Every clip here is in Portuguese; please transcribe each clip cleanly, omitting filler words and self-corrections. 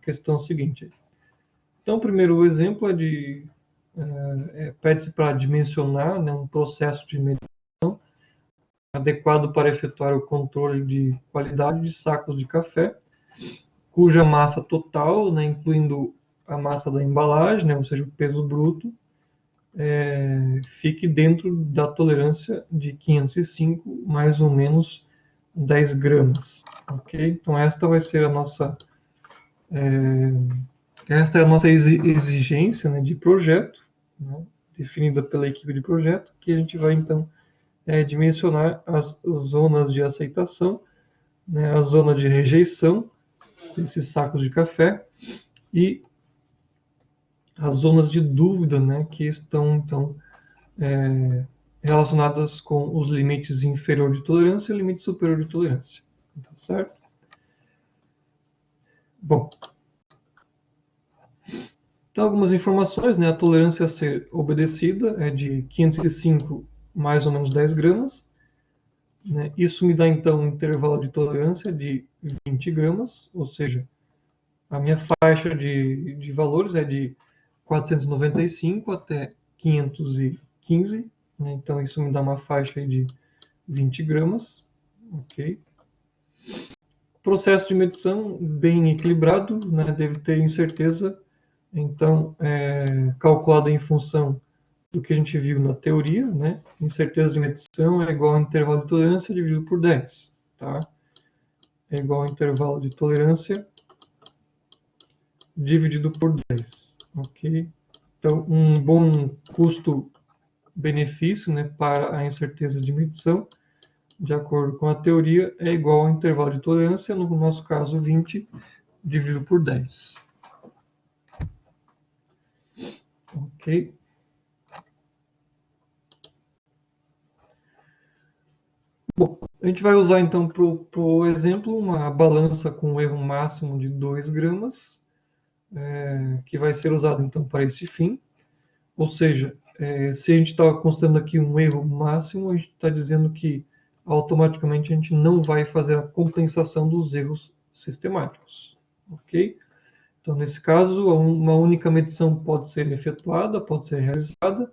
questão seguinte. Então, o primeiro exemplo pede-se para dimensionar, né, um processo de medição adequado para efetuar o controle de qualidade de sacos de café, cuja massa total, né, incluindo a massa da embalagem, né, ou seja, o peso bruto, fique dentro da tolerância de 505 mais ou menos 10 gramas. Ok? Então, esta vai ser a nossa exigência, né, de projeto, né, definida pela equipe de projeto, que a gente vai então dimensionar as zonas de aceitação, né, a zona de rejeição desses sacos de café e as zonas de dúvida, né, que estão então relacionadas com os limites inferior de tolerância e limite superior de tolerância. Tá certo? Bom, então algumas informações, né? A tolerância a ser obedecida é de 505 mais ou menos 10 gramas. Né? Isso me dá então um intervalo de tolerância de 20 gramas, ou seja, a minha faixa de valores é de 495 até 515, né? Então isso me dá uma faixa de 20 gramas, ok? Processo de medição bem equilibrado, né? Deve ter incerteza, então calculada em função do que a gente viu na teoria, né? Incerteza de medição é igual ao intervalo de tolerância dividido por 10, tá? É igual ao intervalo de tolerância dividido por 10, ok? Então, um bom custo-benefício, né, para a incerteza de medição, de acordo com a teoria, é igual ao intervalo de tolerância, no nosso caso 20, dividido por 10. Ok? Bom, a gente vai usar então para o exemplo uma balança com um erro máximo de 2 gramas, que vai ser usado então para esse fim. Ou seja, se a gente está considerando aqui um erro máximo, a gente está dizendo que automaticamente a gente não vai fazer a compensação dos erros sistemáticos. Ok? Então, nesse caso, uma única medição pode ser efetuada, pode ser realizada,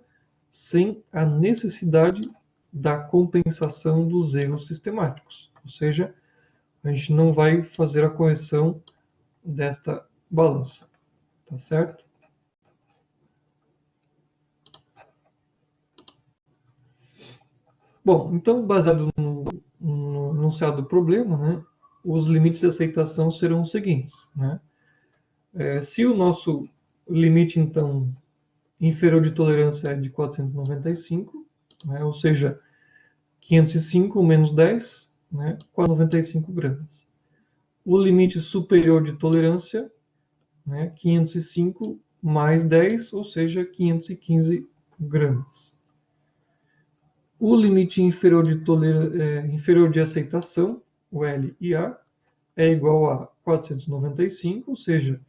sem a necessidade da compensação dos erros sistemáticos. Ou seja, a gente não vai fazer a correção desta balança. Tá certo? Bom, então, baseado no enunciado do problema, né, os limites de aceitação serão os seguintes. Né? Se o nosso limite, então, inferior de tolerância é de 495, né, ou seja, 505 menos 10, né, 495 gramas. O limite superior de tolerância, né, 505 mais 10, ou seja, 515 gramas. O limite inferior de aceitação, o LIA, é igual a 495, ou seja,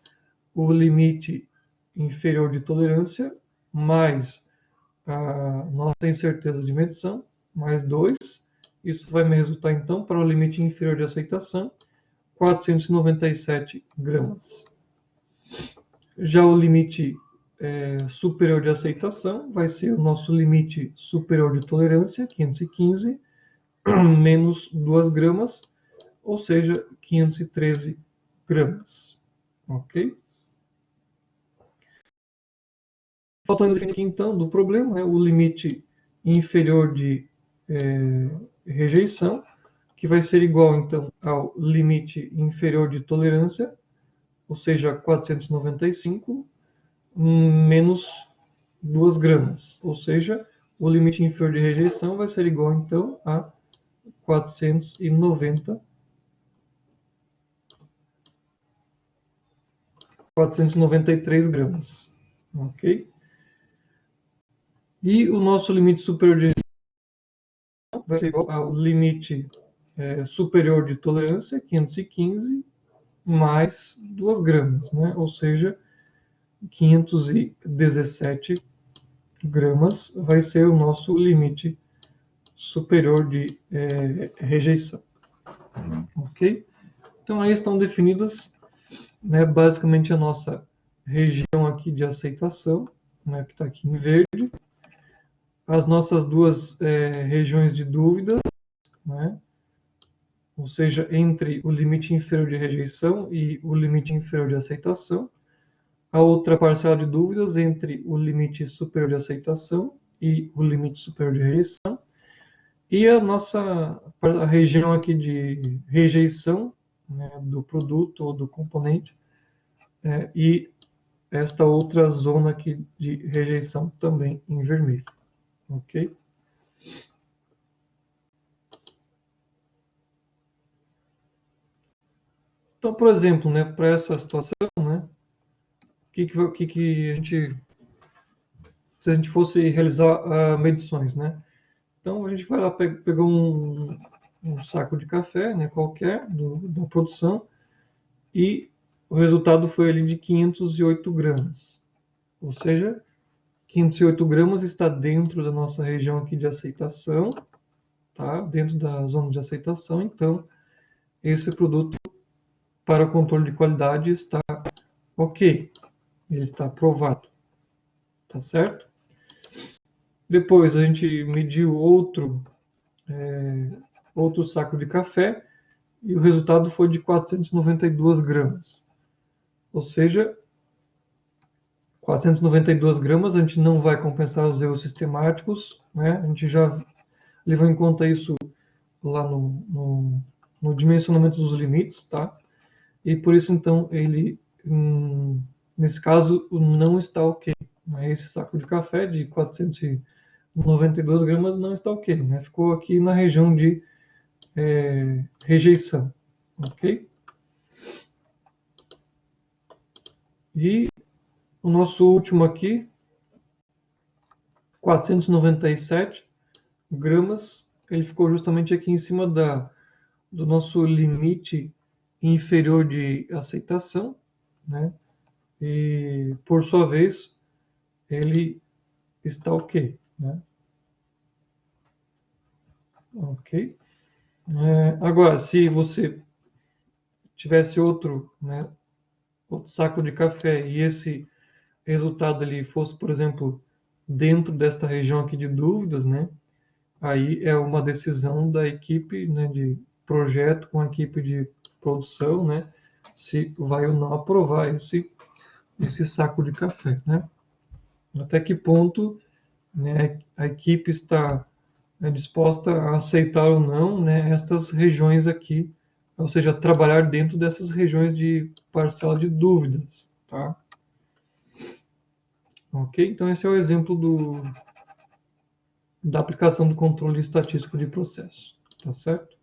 o limite inferior de tolerância mais a nossa incerteza de medição, mais 2. Isso vai me resultar, então, para o limite inferior de aceitação, 497 gramas. Já o limite superior de aceitação vai ser o nosso limite superior de tolerância, 515, menos 2 gramas, ou seja, 513 gramas. Ok? Faltando definir aqui, então, do problema, né, o limite inferior de rejeição, que vai ser igual, então, ao limite inferior de tolerância, ou seja, 495, menos 2 gramas. Ou seja, o limite inferior de rejeição vai ser igual, então, a 493 gramas. Ok? E o nosso limite superior de rejeição vai ser igual ao limite superior de tolerância, 515, mais 2 gramas, né? Ou seja, 517 gramas vai ser o nosso limite superior de rejeição. Ok? Então aí estão definidas né, basicamente a nossa região aqui de aceitação, né, que está aqui em verde, as nossas duas regiões de dúvida, né, ou seja, entre o limite inferior de rejeição e o limite inferior de aceitação, a outra parcela de dúvidas entre o limite superior de aceitação e o limite superior de rejeição, e a região aqui de rejeição, né, do produto ou do componente, e esta outra zona aqui de rejeição também em vermelho, ok? Então, por exemplo, né, para essa situação, né, que a gente, se a gente fosse realizar medições, né? Então a gente vai lá, pegou um saco de café, né, qualquer, da produção, e o resultado foi ali de 508 gramas. Ou seja, 508 gramas está dentro da nossa região aqui de aceitação, tá? Dentro da zona de aceitação, então esse produto para o controle de qualidade está ok, ele está aprovado, tá certo? Depois a gente mediu outro saco de café e o resultado foi de 492 gramas. Ou seja, 492 gramas, a gente não vai compensar os erros sistemáticos, né? A gente já levou em conta isso lá no dimensionamento dos limites, tá? E por isso, então, ele, nesse caso, não está ok. Esse saco de café de 492 gramas não está ok, né? Ficou aqui na região de rejeição, ok? E o nosso último aqui, 497 gramas, ele ficou justamente aqui em cima do nosso limite inferior de aceitação, né? E, por sua vez, ele está ok, né? Ok. Agora, se você tivesse né, outro saco de café e esse resultado ali fosse, por exemplo, dentro desta região aqui de dúvidas, né? Aí é uma decisão da equipe, né, de projeto com a equipe de produção, né? Se vai ou não aprovar esse saco de café, né? Até que ponto, né, a equipe está disposta a aceitar ou não, né, estas regiões aqui, ou seja, trabalhar dentro dessas regiões de parcela de dúvidas, tá? Ok? Então esse é o exemplo da aplicação do controle estatístico de processo, tá certo?